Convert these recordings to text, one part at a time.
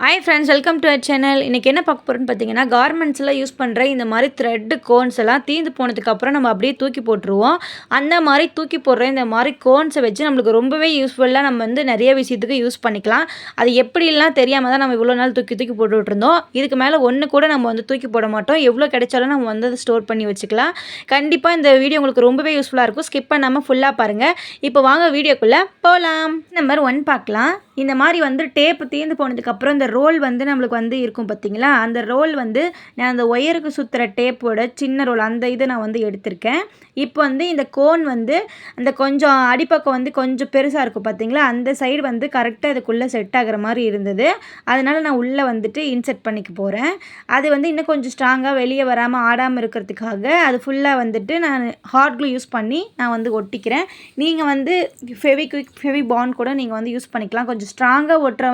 Hi friends, welcome to our channel. இன்றைக்கி என்ன பார்க்க போகிறோன்னு பார்த்தீங்கன்னா, கார்மெண்ட்ஸில் யூஸ் பண்ணுற இந்த மாதிரி த்ரெட்டு கோன்ஸ் எல்லாம் தீர்ந்து போனதுக்கப்புறம் நம்ம அப்படியே தூக்கி போட்டுருவோம். அந்த மாதிரி தூக்கி போடுற இந்த மாதிரி கோன்ஸை வச்சு நம்மளுக்கு ரொம்பவே யூஸ்ஃபுல்லாக நம்ம வந்து நிறைய விஷயத்துக்கு யூஸ் பண்ணிக்கலாம். அது எப்படிலாம் தெரியாமல் தான் நம்ம இவ்வளோ நாள் தூக்கி தூக்கி போட்டுட்ருந்தோம். இதுக்கு மேலே ஒன்று கூட நம்ம வந்து தூக்கி போட மாட்டோம். எவ்வளோ கிடைச்சாலும் நம்ம வந்து அதை ஸ்டோர் பண்ணி வச்சுக்கலாம். கண்டிப்பாக இந்த வீடியோ உங்களுக்கு ரொம்பவே யூஸ்ஃபுல்லாக இருக்கும். ஸ்கிப் பண்ணாமல் ஃபுல்லாக பாருங்கள். இப்போ வாங்க வீடியோக்குள்ளே போகலாம். நம்பர் 1 பார்க்கலாம். இந்த மாதிரி வந்து டேப்பு தீர்ந்து போனதுக்கப்புறம் இந்த ரோல் வந்து நம்மளுக்கு வந்து இருக்கும் பார்த்தீங்களா, அந்த ரோல் வந்து நான் அந்த ஒயருக்கு சுற்றுற டேப்போட சின்ன ரோல் அந்த இதை நான் வந்து எடுத்திருக்கேன். இப்போ வந்து இந்த கோன் வந்து அந்த கொஞ்சம் அடிப்பக்கம் வந்து கொஞ்சம் பெருசாக இருக்கும் பார்த்தீங்களா, அந்த சைடு வந்து கரெக்டாக இதுக்குள்ளே செட் ஆகிற மாதிரி இருந்தது. அதனால் நான் உள்ளே வந்துட்டு இன்செர்ட் பண்ணிக்க போகிறேன். அது வந்து இன்னும் கொஞ்சம் ஸ்ட்ராங்காக வெளியே வராமல் ஆடாமல் இருக்கிறதுக்காக அது ஃபுல்லாக வந்துட்டு நான் ஹாட் க்ளூ யூஸ் பண்ணி நான் வந்து ஒட்டிக்கிறேன். நீங்கள் வந்து ஃபெவிக்விக், ஃபெவிபாண்ட் கூட நீங்கள் வந்து யூஸ் பண்ணிக்கலாம். கொஞ்சம் ஸ்ட்ராங்காக ஒட்டுற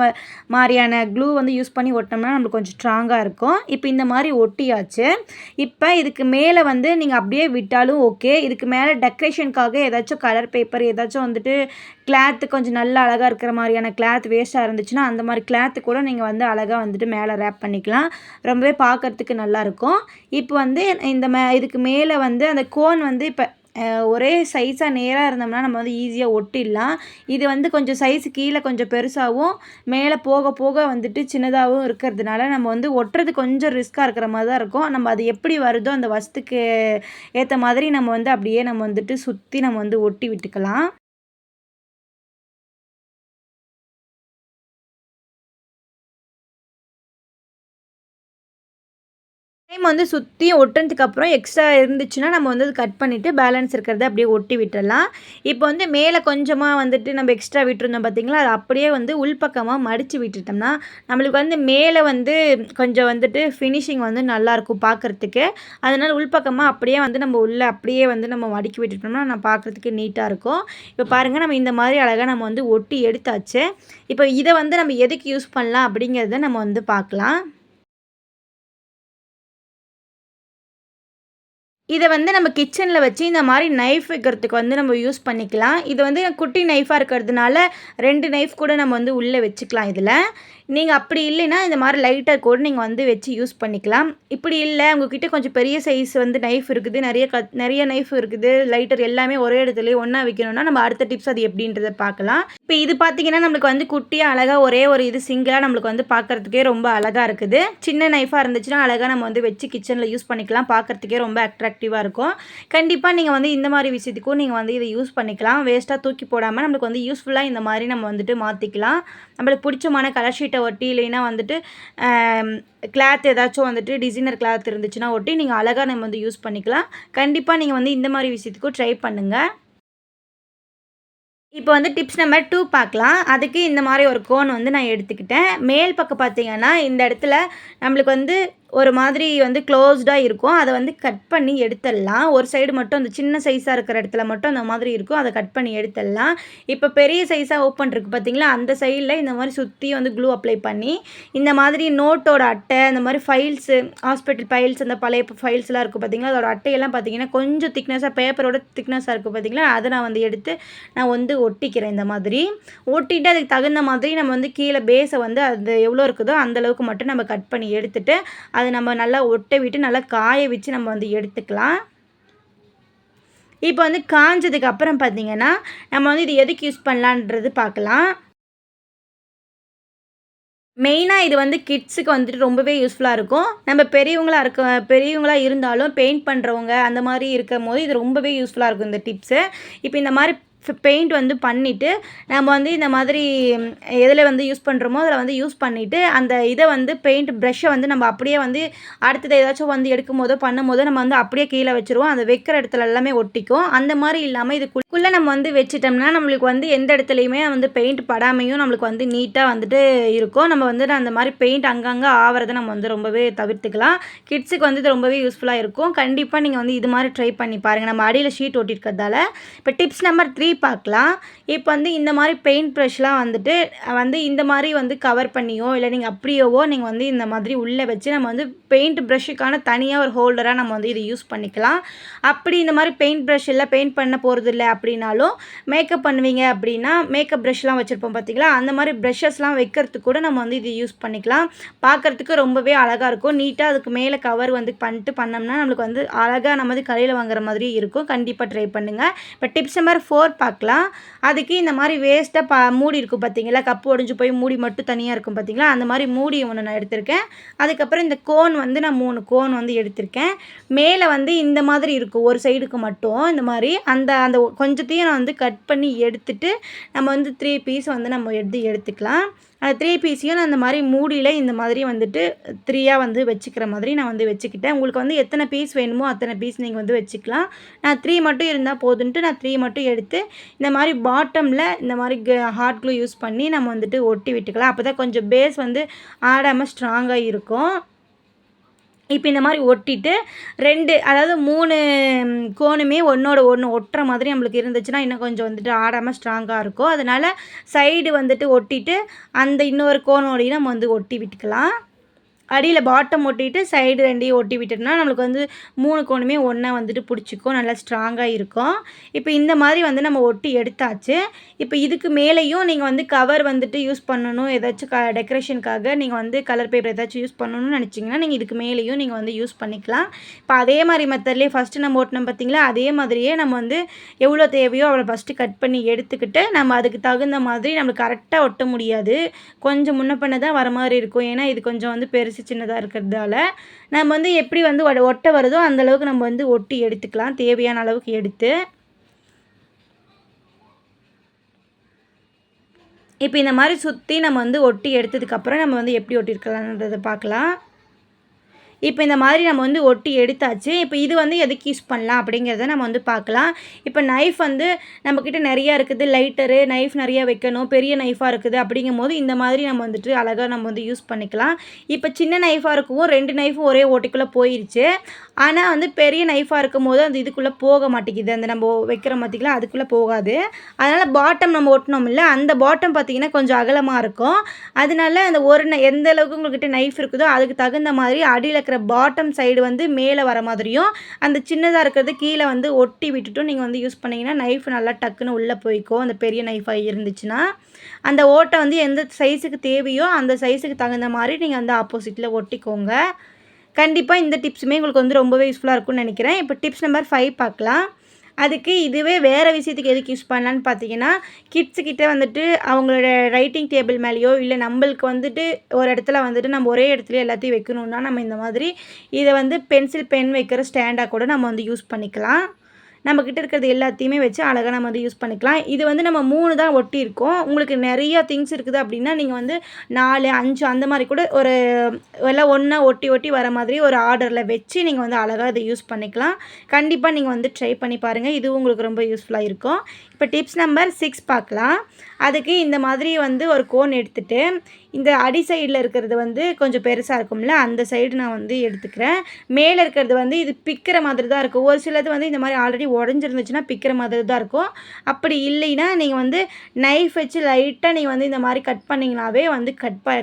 மாதிரியான க்ளூ வந்து யூஸ் பண்ணி ஒட்டினோம்னா நம்மளுக்கு கொஞ்சம் ஸ்ட்ராங்காக இருக்கும். இப்போ இந்த மாதிரி ஒட்டியாச்சு. இப்போ இதுக்கு மேலே வந்து நீங்கள் அப்படியே விட்டாலும் ஓகே. இதுக்கு மேலே டெக்கரேஷனுக்காக ஏதாச்சும் கலர் பேப்பர், ஏதாச்சும் வந்துட்டு கிளாத்து கொஞ்சம் நல்லா அழகாக இருக்கிற மாதிரியான கிளாத் வேஸ்ட்டாக இருந்துச்சுன்னா அந்த மாதிரி கிளாத்து கூட நீங்கள் வந்து அழகாக வந்துட்டு மேலே ரேப் பண்ணிக்கலாம். ரொம்பவே பார்க்குறதுக்கு நல்லாயிருக்கும். இப்போ வந்து இதுக்கு மேலே வந்து அந்த கோன் வந்து இப்போ ஒரே சைஸாக நேராக இருந்தோம்னா நம்ம வந்து ஈஸியாக ஒட்டிடலாம். இது வந்து கொஞ்சம் சைஸு கீழே கொஞ்சம் பெருசாகவும் மேலே போக போக வந்துட்டு சின்னதாகவும் இருக்கிறதுனால நம்ம வந்து ஒட்டுறது கொஞ்சம் ரிஸ்க்காக இருக்கிற மாதிரி தான் இருக்கும். நம்ம அது எப்படி வருதோ அந்த வசத்துக்கு ஏற்ற மாதிரி நம்ம வந்து அப்படியே நம்ம வந்துட்டு சுற்றி நம்ம வந்து ஒட்டி விட்டுக்கலாம். டைம் வந்து சுற்றி ஒட்டுனதுக்கப்புறம் எக்ஸ்ட்ரா இருந்துச்சுன்னா நம்ம வந்து அது கட் பண்ணிவிட்டு பேலன்ஸ் இருக்கிறத அப்படியே ஒட்டி விட்டுடலாம். இப்போ வந்து மேலே கொஞ்சமாக வந்துட்டு நம்ம எக்ஸ்ட்ரா விட்டுருந்தோம் பார்த்தீங்களா, அது அப்படியே வந்து உள்பக்கமாக மடித்து விட்டுட்டோம்னா நம்மளுக்கு வந்து மேலே வந்து கொஞ்சம் வந்துட்டு ஃபினிஷிங் வந்து நல்லாயிருக்கும் பார்க்குறதுக்கு. அதனால் உள்பக்கமாக அப்படியே வந்து நம்ம உள்ளே அப்படியே வந்து நம்ம மடிக்கி விட்டுட்டோம்னா நான் பார்க்குறதுக்கு நீட்டாக இருக்கும். இப்போ பாருங்கள், நம்ம இந்த மாதிரி அழகாக நம்ம வந்து ஒட்டி எடுத்தாச்சு. இப்போ இதை வந்து நம்ம எதுக்கு யூஸ் பண்ணலாம் அப்படிங்கிறத நம்ம வந்து பார்க்கலாம். இத வந்து நம்ம கிச்சன்ல வச்சு இந்த மாரி நைஃப் வைக்கிறதுக்கு வந்து நம்ம யூஸ் பண்ணிக்கலாம். இது வந்து குட்டி நைஃபா இருக்கிறதுனால 2 நைஃப் கூட நம்ம வந்து உள்ளே வச்சுக்கலாம் இதில. நீங்க அப்படி இல்லைன்னா, இந்த மாரி லைட்டர் கூட நீங்க வந்து வச்சு யூஸ் பண்ணிக்கலாம். இப்படி இல்ல, உங்ககிட்ட கொஞ்சம் பெரிய சைஸ் வந்து நைஃப் இருக்குது, நெறைய நைஃப் இருக்குது, லைட்டர் எல்லாமே ஒரே இடத்துலயே ஒண்ணா வைக்கணும்னா, நம்ம அடுத்த டிப்ஸ் அது எப்படின்றத பார்க்கலாம். இப்ப இது பார்த்தீங்கன்னா, நம்மளுக்கு வந்து குட்டியா அழகா ஒரே ஒரு இது சிங்கிளா நம்மளுக்கு வந்து பார்க்கறதுக்கே ரொம்ப அழகா இருக்குது. சின்ன நைஃபா இருந்துச்சுன்னா, அழகா நம்ம வந்து வச்சு கிச்சன்ல யூஸ் பண்ணிக்கலாம். பார்க்கறதுக்கே ரொம்ப அட்ராக்டிவா இருக்கும். கண்டிப்பா நீங்க வந்து இந்த மாரி விஷயத்துக்கும் நீங்க வந்து இத யூஸ் பண்ணிக்கலாம். வேஸ்ட்டா தூக்கி போடாம நம்மளுக்கு வந்து யூஸ்ஃபுல்லா இந்த மாரி நம்ம வந்துட்டு மாத்திக்கலாம். நம்மளுக்கு பிடிச்சமான கலர் ஷீட்டை ஒட்டி, இல்லைன்னா வந்துட்டு கிளாத் ஏதாச்சும் வந்துட்டு டிசைனர் கிளாத் இருந்துச்சுன்னா ஒட்டி நீங்கள் அழகாக நம்ம வந்து யூஸ் பண்ணிக்கலாம். கண்டிப்பாக நீங்கள் வந்து இந்த மாதிரி விஷயத்துக்கும் ட்ரை பண்ணுங்கள். இப்போ வந்து டிப்ஸ் நம்பர் 2 பார்க்கலாம். அதுக்கு இந்த மாதிரி ஒரு கோன் வந்து நான் எடுத்துக்கிட்டேன். மேல் பக்கம் பார்த்தீங்கன்னா இந்த இடத்துல நம்மளுக்கு வந்து ஒரு மாதிரி வந்து க்ளோஸ்டா இருக்கும். அதை வந்து கட் பண்ணி எடுத்துடலாம். ஒரு சைடு மட்டும் அந்த சின்ன சைஸாக இருக்கிற இடத்துல மட்டும் அந்த மாதிரி இருக்கும். அதை கட் பண்ணி எடுத்துடலாம். இப்போ பெரிய சைஸாக ஓப்பன் இருக்குது பார்த்தீங்களா, அந்த சைடில் இந்த மாதிரி சுற்றி வந்து க்ளூ அப்ளை பண்ணி இந்த மாதிரி நோட்டோட அட்டை, அந்த மாதிரி ஃபைல்ஸு, ஹாஸ்பிட்டல் ஃபைல்ஸ், அந்த பழைய ஃபைல்ஸ்லாம் இருக்குது பார்த்தீங்களா, அதோட அட்டையெல்லாம் பார்த்தீங்கன்னா கொஞ்சம் திக்னஸாக, பேப்பரோட திக்னஸாக இருக்குது பார்த்தீங்களா, அதை நான் வந்து எடுத்து நான் வந்து ஒட்டிக்கிறேன். இந்த மாதிரி ஒட்டிட்டு அதுக்கு தகுந்த மாதிரி நம்ம வந்து கீழே பேஸை வந்து அது எவ்வளோ இருக்குதோ அந்தளவுக்கு மட்டும் நம்ம கட் பண்ணி எடுத்துட்டு அதை நம்ம நல்லா ஒட்ட விட்டு நல்லா காய வச்சு நம்ம வந்து எடுத்துக்கலாம். இப்போ வந்து காஞ்சதுக்கு அப்புறம் பார்த்தீங்கன்னா, நம்ம வந்து இது எதுக்கு யூஸ் பண்ணலான்றது பார்க்கலாம். மெயினா இது வந்து கிட்ஸுக்கு வந்துட்டு ரொம்பவே யூஸ்ஃபுல்லாக இருக்கும். நம்ம பெரியவங்களா இருந்தாலும் பெயிண்ட் பண்ணுறவங்க அந்த மாதிரி இருக்கும்போது இது ரொம்பவே யூஸ்ஃபுல்லாக இருக்கும் இந்த டிப்ஸு. இப்போ இந்த மாதிரி பெயிண்ட் வந்து பண்ணிவிட்டு நம்ம வந்து இந்த மாதிரி எதில் வந்து யூஸ் பண்ணுறோமோ அதில் வந்து யூஸ் பண்ணிவிட்டு அந்த இதை வந்து பெயிண்ட் ப்ரஷ்ஷை வந்து நம்ம அப்படியே வந்து அடுத்தது ஏதாச்சும் வந்து எடுக்கும்போதோ பண்ணும்போதோ நம்ம வந்து அப்படியே கீழே வச்சுருவோம். அதை வைக்கிற இடத்துல எல்லாமே ஒட்டிக்கும். அந்த மாதிரி இல்லாமல் இதுக்குள்ளே நம்ம வந்து வச்சிட்டோம்னா நம்மளுக்கு வந்து எந்த இடத்துலையுமே வந்து பெயிண்ட் படாமையும் நம்மளுக்கு வந்து நீட்டாக வந்துட்டு இருக்கும். நம்ம வந்து அந்த மாதிரி பெயிண்ட் அங்கங்கே ஆவறதை நம்ம வந்து ரொம்பவே தவிர்த்துக்கலாம். கிட்ஸுக்கு வந்து இது ரொம்பவே யூஸ்ஃபுல்லாக இருக்கும். கண்டிப்பாக நீங்கள் வந்து இது மாதிரி ட்ரை பண்ணி பாருங்கள். நம்ம அடியில் ஷீட் ஒட்டியிருக்கிறதால. இப்போ டிப்ஸ் நம்பர் 3 பார்க்கலாம். இப்போ வந்து இந்த மாதிரி பெயிண்ட் ப்ரஷ்லாம் வந்துட்டு இந்த மாதிரி கவர் பண்ணியோ இல்லை நீங்கள் அப்படியோவோ நீங்கள் இந்த மாதிரி உள்ளே வச்சு நம்ம பெயிண்ட் ப்ரஷ்ஷுக்கான தனியாக ஒரு ஹோல்டராக நம்ம இதை யூஸ் பண்ணிக்கலாம். அப்படி இந்த மாதிரி பெயிண்ட் ப்ரஷ் இல்லை பெயிண்ட் பண்ண போகிறது இல்லை அப்படின்னாலும் மேக்கப் பண்ணுவீங்க அப்படின்னா மேக்கப் ப்ரஷ்லாம் வச்சுருப்போம் பார்த்தீங்களா, அந்த மாதிரி ப்ரஷஸ்லாம் வைக்கிறதுக்கு கூட நம்ம இது யூஸ் பண்ணிக்கலாம். பார்க்குறதுக்கு ரொம்பவே அழகாக இருக்கும். நீட்டாக அதுக்கு மேலே கவர் பண்ணிட்டு பண்ணோம்னா நம்மளுக்கு அழகாக நம்ம கடையில் வாங்குற மாதிரி இருக்கும். கண்டிப்பாக ட்ரை பண்ணுங்கள். இப்போ டிப்ஸ் நம்பர் 4 பார்க்கலாம். அதுக்கு இந்த மாதிரி வேஸ்ட்டாக மூடி இருக்கும் பார்த்தீங்களா, கப்பு உடைஞ்சு போய் மூடி மட்டும் தனியாக இருக்கும் பார்த்தீங்களா, அந்த மாதிரி மூடி ஒன்று நான் எடுத்திருக்கேன். அதுக்கப்புறம் இந்த கோன் நான் 3 கோன் எடுத்திருக்கேன். மேலே இந்த மாதிரி இருக்கும் ஒரு சைடுக்கு மட்டும் இந்த மாதிரி அந்த அந்த கொஞ்சத்தையும் நான் கட் பண்ணி எடுத்துட்டு நம்ம 3 பீஸ் நம்ம எடுத்துக்கலாம். அந்த 3 பீஸையும் நான் அந்த மாதிரி மூடியில் இந்த மாதிரி 3யாக வச்சுக்கிற மாதிரி நான் வச்சுக்கிட்டேன். உங்களுக்கு எத்தனை பீஸ் வேணுமோ அத்தனை பீஸ் நீங்கள் வச்சுக்கலாம். நான் 3 மட்டும் இருந்தால் போதுன்ட்டு நான் 3 மட்டும் எடுத்து இந்த மாதிரி பாட்டமில் இந்த மாதிரி ஹாட் க்ளூ யூஸ் பண்ணி நம்ம ஒட்டி விட்டுக்கலாம். அப்போ தான் கொஞ்சம் பேஸ் ஆடாமல் ஸ்ட்ராங்காக இருக்கும். இப்போ இந்த மாதிரி ஒட்டிட்டு 2 அதாவது 3 கோனுமே ஒன்றோட ஒன்று ஒட்டுற மாதிரி நம்மளுக்கு இருந்துச்சுன்னா இன்னும் கொஞ்சம் ஆடாமல் ஸ்ட்ராங்காக இருக்கும். அதனால் சைடு ஒட்டிட்டு அந்த இன்னொரு கோனோடையும் நம்ம ஒட்டி விட்டுக்கலாம். அடியில் பாட்டம் ஒட்டிட்டு சைடு 2யும் ஒட்டி விட்டுட்டுனா நம்மளுக்கு 3 கோணுமே ஒன்றா பிடிச்சிக்கும், நல்லா ஸ்ட்ராங்காக இருக்கும். இப்போ இந்த மாதிரி நம்ம ஒட்டி எடுத்தாச்சு. இப்போ இதுக்கு மேலேயும் நீங்கள் கவர் யூஸ் பண்ணணும், ஏதாச்சும் டெக்கரேஷனுக்காக நீங்கள் கலர் பேப்பர் ஏதாச்சும் யூஸ் பண்ணணும்னு நினச்சிங்கன்னா நீங்கள் இதுக்கு மேலேயும் நீங்கள் யூஸ் பண்ணிக்கலாம். இப்போ அதே மாதிரி மெத்தட்லேயே ஃபஸ்ட்டு நம்ம ஒட்டினோம் பார்த்தீங்களா, அதே மாதிரியே நம்ம எவ்வளோ தேவையோ அவ்வளோ ஃபஸ்ட்டு கட் பண்ணி எடுத்துக்கிட்டு நம்ம அதுக்கு தகுந்த மாதிரி நம்மளுக்கு கரெக்டாக ஒட்ட முடியாது, கொஞ்சம் முன்ன பண்ண தான் வர மாதிரி இருக்கும். ஏன்னா இது கொஞ்சம் பெருசு சின்னதாக இருக்கிறதால நம்ம எப்படி ஒட்ட வருதோ அந்தளவுக்கு நம்ம ஒட்டி எடுத்துக்கலாம், தேவையான அளவுக்கு எடுத்து. இப்போ இந்த மாதிரி சுற்றி நம்ம ஒட்டி எடுத்ததுக்கப்புறம் நம்ம எப்படி ஒட்டியிருக்கலான்றதை பார்க்கலாம். இப்போ இந்த மாதிரி நம்ம ஒட்டி எடுத்தாச்சு. இப்போ இது எதுக்கு யூஸ் பண்ணலாம் அப்படிங்கிறத நம்ம பார்க்கலாம். இப்போ நைஃப் நம்மக்கிட்ட நிறையா இருக்குது, லைட்டரு நைஃப் நிறையா வைக்கணும், பெரிய நைஃபாக இருக்குது அப்படிங்கும்போது இந்த மாதிரி நம்ம அழகாக நம்ம யூஸ் பண்ணிக்கலாம். இப்போ சின்ன நைஃபாக இருக்கவும் 2 நைஃபும் ஒரே ஓட்டைக்குள்ளே போயிடுச்சு. ஆனால் பெரிய நைஃபாக இருக்கும் போது அந்த இதுக்குள்ளே போக மாட்டேங்குது, அந்த நம்ம வைக்கிற பார்த்திங்களா அதுக்குள்ளே போகாது. அதனால் பாட்டம் நம்ம ஒட்டினோம் இல்லை, அந்த பாட்டம் பார்த்திங்கன்னா கொஞ்சம் அகலமாக இருக்கும். அதனால அந்த எந்த அளவுக்கு உங்கள்கிட்ட நைஃப் இருக்குதோ அதுக்கு தகுந்த மாதிரி அடியில் பாட்டம் சைடு மேலே வர மாதிரியும் அந்த சின்னதாக இருக்கிறது கீழே ஒட்டி விட்டுட்டும் நீங்கள் யூஸ் பண்ணிங்கன்னா நைஃப் நல்லா டக்குன்னு உள்ளே போய்க்கும். அந்த பெரிய நைஃபாக இருந்துச்சுன்னா அந்த ஓட்டை எந்த சைஸுக்கு தேவையோ அந்த சைஸுக்கு தகுந்த மாதிரி நீங்கள் ஆப்போசிட்டில் ஒட்டிக்கோங்க. கண்டிப்பாக இந்த டிப்ஸுமே உங்களுக்கு ரொம்பவே யூஸ்ஃபுல்லாக இருக்கும்னு நினைக்கிறேன். இப்போ டிப்ஸ் நம்பர் 5 பார்க்கலாம். அதுக்கு இதுவே வேறு விஷயத்துக்கு எதுக்கு யூஸ் பண்ணலான்னு பார்த்தீங்கன்னா, கிட்ஸுக்கிட்ட அவங்களோட ரைட்டிங் டேபிள் மேலேயோ இல்லை நம்மளுக்கு ஒரு இடத்துல நம்ம ஒரே இடத்துல எல்லாத்தையும் வைக்கணுன்னா நம்ம இந்த மாதிரி இதை பென்சில் பென் வைக்கிற ஸ்டாண்டாக கூட நம்ம யூஸ் பண்ணிக்கலாம். நம்மக்கிட்ட இருக்கிறது எல்லாத்தையுமே வச்சு அழகாக நம்ம யூஸ் பண்ணிக்கலாம். இது நம்ம 3 தான் ஒட்டியிருக்கோம். உங்களுக்கு நிறையா திங்ஸ் இருக்குது அப்படின்னா நீங்கள் 4, 5 அந்த மாதிரி கூட ஒரு எல்லாம் ஒன்றா ஒட்டி ஒட்டி வர மாதிரி ஒரு ஆர்டரில் வச்சு நீங்கள் அழகாக இதை யூஸ் பண்ணிக்கலாம். கண்டிப்பாக நீங்கள் ட்ரை பண்ணி பாருங்கள், இதுவும் உங்களுக்கு ரொம்ப யூஸ்ஃபுல்லாக இருக்கும். இப்போ டிப்ஸ் நம்பர் 6 பார்க்கலாம். அதுக்கு இந்த மாதிரி ஒரு கோன் எடுத்துகிட்டு இந்த அடி சைடில் இருக்கிறது கொஞ்சம் பெருசாக இருக்கும்ல அந்த சைடு நான் எடுத்துக்கிறேன். மேலே இருக்கிறது இது பிக்கிற மாதிரி தான் இருக்கும். ஒரு சிலது இந்த மாதிரி ஆல்ரெடி உடஞ்சிருந்துச்சுன்னா பிக்கிற மாதிரி தான் இருக்கும். அப்படி இல்லைன்னா நீங்கள் நைஃப் வச்சு லைட்டாக நீங்கள் இந்த மாதிரி கட் பண்ணிங்கனாவே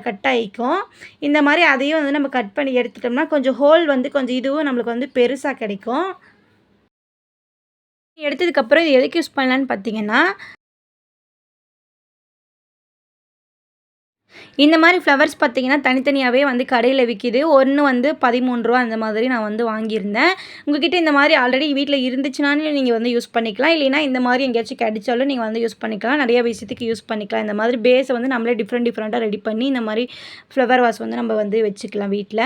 கட் ஆகிக்கும். இந்த மாதிரி அதையும் நம்ம கட் பண்ணி எடுத்துட்டோம்னா கொஞ்சம் ஹோல் கொஞ்சம் இதுவும் நம்மளுக்கு பெருசாக கிடைக்கும். எடுத்ததுக்கப்புறம் இது எதுக்கு யூஸ் பண்ணலான்னு பார்த்தீங்கன்னா, இந்த மாதிரி ஃப்ளவர்ஸ் பார்த்திங்கன்னா தனித்தனியாகவே கடையில் விற்கிது. ஒன்று 13 ரூபா அந்த மாதிரி நான் வாங்கியிருந்தேன். உங்கள்கிட்ட இந்த மாதிரி ஆல்ரெடி வீட்டில் இருந்துச்சுனாலும் நீங்கள் யூஸ் பண்ணிக்கலாம். இல்லைனா இந்த மாதிரி எங்கேயாச்சும் கிடைச்சாலும் நீங்கள் யூஸ் பண்ணிக்கலாம். நிறைய விஷயத்துக்கு யூஸ் பண்ணிக்கலாம். இந்த மாதிரி பேஸை நம்மளே டிஃப்ரெண்ட்டாக ரெடி பண்ணி இந்த மாதிரி ஃப்ளவர் வாஸ் நம்ம வச்சுக்கலாம் வீட்டில்.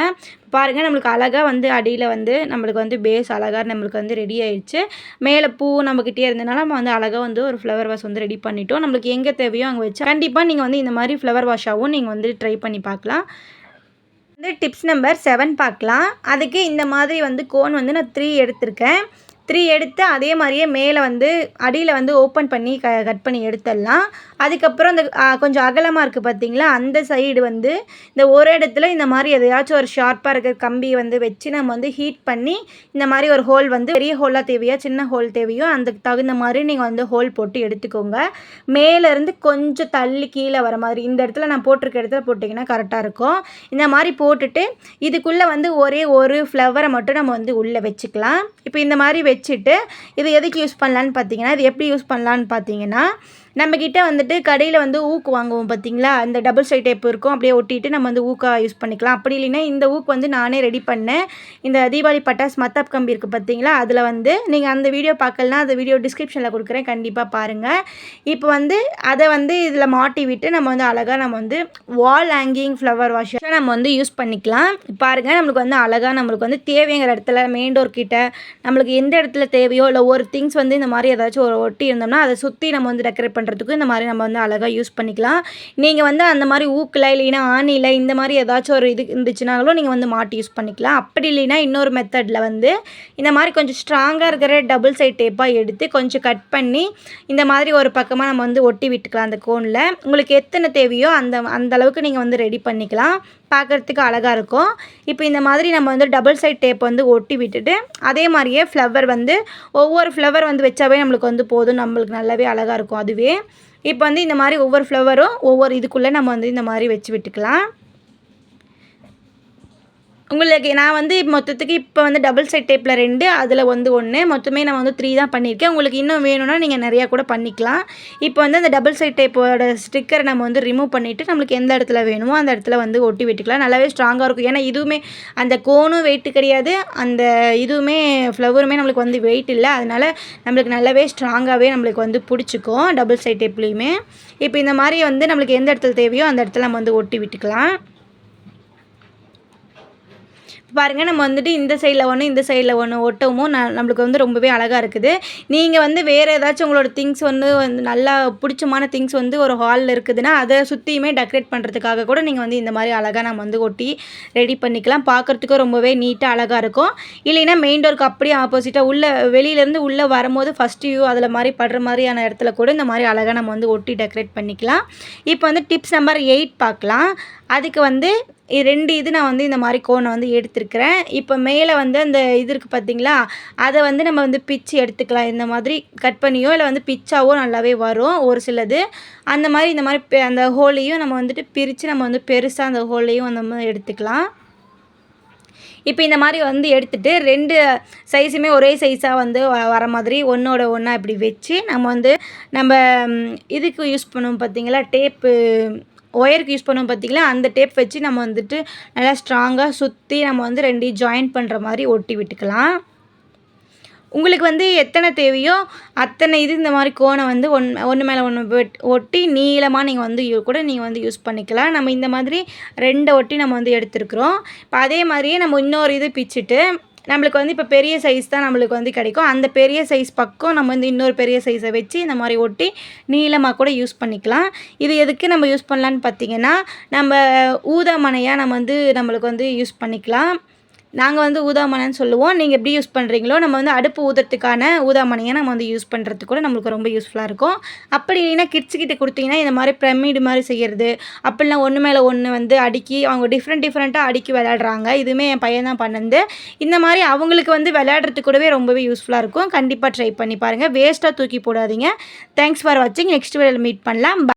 பாருங்கள், நம்மளுக்கு அழகாக அடியில் நம்மளுக்கு பேஸ் அழகாக நம்மளுக்கு ரெடி ஆயிடுச்சு. மேலே பூ நம்மக்கிட்டே இருந்தனால நம்ம அழகாக ஒரு ஃப்ளவர் வாஷ் ரெடி பண்ணிட்டோம். நம்மளுக்கு எங்கே தேவையோ அங்கே வச்சு கண்டிப்பாக நீங்கள் இந்த மாதிரி ஃப்ளவர் வாஷாகவும் நீங்கள் ட்ரை பண்ணி பார்க்கலாம். டிப்ஸ் நம்பர் 7 பார்க்கலாம். அதுக்கு இந்த மாதிரி கோன் நான் 3 எடுத்திருக்கேன். 3 எடுத்து அதே மாதிரியே மேலே வந்து அடியில் வந்து ஓப்பன் பண்ணி கட் பண்ணி எடுத்துடலாம். அதுக்கப்புறம் இந்த கொஞ்சம் அகலமாக இருக்குது பார்த்தீங்களா, அந்த சைடு வந்து இந்த ஒரு இடத்துல இந்த மாதிரி எதையாச்சும் ஒரு ஷார்ப்பாக இருக்கிற கம்பியை வந்து வச்சு நம்ம வந்து ஹீட் பண்ணி இந்த மாதிரி ஒரு ஹோல் வந்து பெரிய ஹோலாக தேவையோ சின்ன ஹோல் தேவையோ அதுக்கு தகுந்த மாதிரி நீங்கள் வந்து ஹோல் போட்டு எடுத்துக்கோங்க. மேலேருந்து கொஞ்சம் தள்ளி கீழே வர மாதிரி இந்த இடத்துல நான் போட்டிருக்க இடத்துல போட்டிங்கன்னா கரெக்டாக இருக்கும். இந்த மாதிரி போட்டுட்டு இதுக்குள்ளே வந்து ஒரே ஒரு ஃப்ளவரை மட்டும் நம்ம வந்து உள்ளே வச்சுக்கலாம். இப்போ இந்த மாதிரி வச்சுட்டு இது எதுக்கு யூஸ் பண்ணலான்னு பார்த்தீங்கன்னா, இது எப்படி யூஸ் பண்ணலான்னு பார்த்தீங்கன்னா, நம்மக்கிட்ட வந்துட்டு கடையில் வந்து ஊக்கு வாங்குவோம் பார்த்தீங்களா, அந்த டபுள் சைட் டேப் இருக்கும், அப்படியே ஒட்டிட்டு நம்ம வந்து ஊக்கா யூஸ் பண்ணிக்கலாம். அப்படி இல்லைன்னா இந்த ஊக்கு வந்து நானே ரெடி பண்ணேன். இந்த தீபாவளி பட்டாசு மத்தாப் கம்பி இருக்குது பார்த்தீங்களா, அதில் வந்து நீங்கள் அந்த வீடியோ பார்க்கலனா அந்த வீடியோ டிஸ்கிரிப்ஷனில் கொடுக்குறேன், கண்டிப்பாக பாருங்கள். இப்போ வந்து அதை வந்து இதில் மாட்டி விட்டு நம்ம வந்து அழகாக நம்ம வந்து வால் ஹேங்கிங் ஃப்ளவர் வாஷை நம்ம வந்து யூஸ் பண்ணிக்கலாம். பாருங்கள், நம்மளுக்கு வந்து அழகாக நம்மளுக்கு வந்து தேவைங்கிற இடத்துல மெயின் டோர் கிட்ட நம்மளுக்கு எந்த இடத்துல தேவையோ இல்லை ஒரு திங்ஸ் வந்து இந்த மாதிரி ஏதாச்சும் ஒரு ஒட்டி இருந்தோம்னா அதை சுற்றி நம்ம வந்து டெக்கரேட் பண்ணுறதுக்கு இந்த மாதிரி நம்ம வந்து அழகாக யூஸ் பண்ணிக்கலாம். நீங்கள் வந்து அந்த மாதிரி ஊக்கில் இல்லைன்னா ஆணியில் இந்த மாதிரி ஏதாச்சும் ஒரு இது இருந்துச்சுனாலும் நீங்கள் வந்து மாட்டி யூஸ் பண்ணிக்கலாம். அப்படி இல்லைன்னா இன்னொரு மெத்தடில் வந்து இந்த மாதிரி கொஞ்சம் ஸ்ட்ராங்காக இருக்கிற டபுள் சைட் டேப்பாக எடுத்து கொஞ்சம் கட் பண்ணி இந்த மாதிரி ஒரு பக்கமாக நம்ம வந்து ஒட்டி விட்டுக்கலாம். அந்த கோனில் உங்களுக்கு எத்தனை தேவையோ அந்த அளவுக்கு நீங்கள் வந்து ரெடி பண்ணிக்கலாம். பார்க்குறதுக்கு அழகாக இருக்கும். இப்போ இந்த மாதிரி நம்ம வந்து டபுள் சைட் டேப் வந்து ஒட்டி விட்டுட்டு அதே மாதிரியே ஃப்ளவர் வந்து ஒவ்வொரு ஃப்ளவர் வந்து வச்சாவே நம்மளுக்கு வந்து போதும், நம்மளுக்கு நல்லாவே அழகாக இருக்கும் அதுவே. இப்போ வந்து இந்த மாதிரி ஒவ்வொரு ஃப்ளவரும் ஒவ்வொரு இதுக்குள்ளே நம்ம வந்து இந்த மாதிரி வச்சு விட்டுக்கலாம். உங்களுக்கு நான் வந்து மொத்தத்துக்கு இப்போ வந்து டபுள் சைட் டேப்பில் 2 அதில் வந்து 1 மொத்தமே நான் வந்து 3 தான் பண்ணியிருக்கேன். உங்களுக்கு இன்னும் வேணும்னா நீங்கள் நிறையா கூட பண்ணிக்கலாம். இப்போ வந்து அந்த டபுள் சைட் டேப்போட ஸ்டிக்கரை நம்ம வந்து ரிமூவ் பண்ணிவிட்டு நம்மளுக்கு எந்த இடத்துல வேணுமோ அந்த இடத்துல வந்து ஒட்டி விட்டுக்கலாம். நல்லாவே ஸ்ட்ராங்காக இருக்கும். ஏன்னா இதுவுமே அந்த கோனும் வெயிட்டு கிடையாது, அந்த இதுவுமே ஃப்ளவருமே நம்மளுக்கு வந்து வெயிட் இல்லை. அதனால் நம்மளுக்கு நல்லாவே ஸ்ட்ராங்காகவே நம்மளுக்கு வந்து பிடிச்சிக்கும் டபுள் சைட் டேப்லேயுமே. இப்போ இந்த மாதிரி வந்து நம்மளுக்கு எந்த இடத்துல தேவையோ அந்த இடத்துல நம்ம வந்து ஒட்டி விட்டுக்கலாம். பாருங்கள், நம்ம வந்துட்டு இந்த சைடில் ஒன்று இந்த சைடில் ஒன்று ஒட்டவும் நம்மளுக்கு வந்து ரொம்பவே அழகாக இருக்குது. நீங்கள் வந்து வேறு ஏதாச்சும் உங்களோட திங்ஸ் வந்து நல்லா பிடிச்சமான திங்ஸ் வந்து ஒரு ஹாலில் இருக்குதுன்னா அதை சுற்றியுமே டெக்கரேட் பண்ணுறதுக்காக கூட நீங்கள் வந்து இந்த மாதிரி அழகாக நம்ம வந்து ஒட்டி ரெடி பண்ணிக்கலாம். பார்க்குறதுக்கும் ரொம்பவே நீட்டாக அழகாக இருக்கும். இல்லைன்னா மெயின் டோருக்கு அப்படியே ஆப்போசிட்டாக வெளியிலேருந்து உள்ளே வரும்போது ஃபஸ்ட் வியூ அதில் மாதிரி படுற மாதிரியான இடத்துல கூட இந்த மாதிரி அழகாக நம்ம வந்து ஒட்டி டெக்கரேட் பண்ணிக்கலாம். இப்போ வந்து டிப்ஸ் நம்பர் 8 பார்க்கலாம். அதுக்கு வந்து 2 இது நான் வந்து இந்த மாதிரி கோனை வந்து எடுத்துருக்கிறேன். இப்போ மேலே வந்து அந்த இது இருக்குது பார்த்தீங்களா, அதை வந்து நம்ம வந்து பிச்சு எடுத்துக்கலாம். இந்த மாதிரி கட் பண்ணியோ இல்லை வந்து பிச்சாவோ நல்லாவே வரும் ஒரு சிலது. அந்த மாதிரி இந்த மாதிரி அந்த ஹோலையும் நம்ம வந்துட்டு பிரித்து நம்ம வந்து பெருசாக அந்த ஹோலையும் நம்ம எடுத்துக்கலாம். இப்போ இந்த மாதிரி வந்து எடுத்துகிட்டு 2 சைஸுமே ஒரே சைஸாக வந்து வர மாதிரி ஒன்றோட ஒன்றா இப்படி வச்சு நம்ம இதுக்கு யூஸ் பண்ணுவோம் பார்த்தீங்களா, டேப்பு ஒயருக்கு யூஸ் பண்ணுவோம் பார்த்தீங்களா, அந்த டேப் வச்சு நம்ம வந்துட்டு நல்லா ஸ்ட்ராங்காக சுற்றி நம்ம வந்து 2 ஜாயின் பண்ணுற மாதிரி ஒட்டி விட்டுக்கலாம். உங்களுக்கு வந்து எத்தனை தேவையோ அத்தனை இது இந்த மாதிரி கோனை வந்து ஒன்று மேலே ஒன்று ஒட்டி நீளமாக நீங்கள் வந்து கூட நீங்கள் வந்து யூஸ் பண்ணிக்கலாம். நம்ம இந்த மாதிரி 2 ஒட்டி நம்ம வந்து எடுத்துருக்குறோம். இப்போ அதே மாதிரியே நம்ம இன்னொரு இது பிச்சுட்டு நம்மளுக்கு வந்து இப்போ பெரிய சைஸ் தான் நம்மளுக்கு வந்து கிடைக்கும். அந்த பெரிய சைஸ் பக்கம் நம்ம வந்து இன்னொரு பெரிய சைஸை வச்சு இந்த மாதிரி ஒட்டி நீளமாக கூட யூஸ் பண்ணிக்கலாம். இது எதுக்கு நம்ம யூஸ் பண்ணலான்னு பார்த்தீங்கன்னா, நம்ம ஊதாமனையாக நம்ம வந்து நம்மளுக்கு வந்து யூஸ் பண்ணிக்கலாம். நாங்கள் வந்து ஊதாமனைன்னு சொல்லுவோம். நீங்கள் எப்படி யூஸ் பண்ணுறீங்களோ நம்ம வந்து அடுப்பு ஊதுறதுக்கான ஊதாமனையை நம்ம வந்து யூஸ் பண்ணுறதுக்கு கூட நம்மளுக்கு ரொம்ப யூஸ்ஃபுல்லாக இருக்கும். அப்படி இல்லைன்னா கிட்ஸுக்கிட்ட கொடுத்தீங்கன்னா இந்த மாதிரி பிரமிடு மாதிரி செய்கிறது, அப்படிலாம் ஒன்று மேலே ஒன்று வந்து அடுக்கி அவங்க டிஃப்ரெண்ட்டாக அடுக்கி விளையாடுறாங்க. இதுவுமே என் பையன் தான் பண்ணது. இந்த மாதிரி அவங்களுக்கு வந்து விளையாடுறதுக்கு கூடவே ரொம்பவே யூஸ்ஃபுல்லாக இருக்கும். கண்டிப்பாக ட்ரை பண்ணி பாருங்கள். வேஸ்ட்டாக தூக்கி போடாதீங்க. தேங்க்ஸ் ஃபார் வாட்சிங். நெக்ஸ்ட் வீடியோவில் மீட் பண்ணலாம்.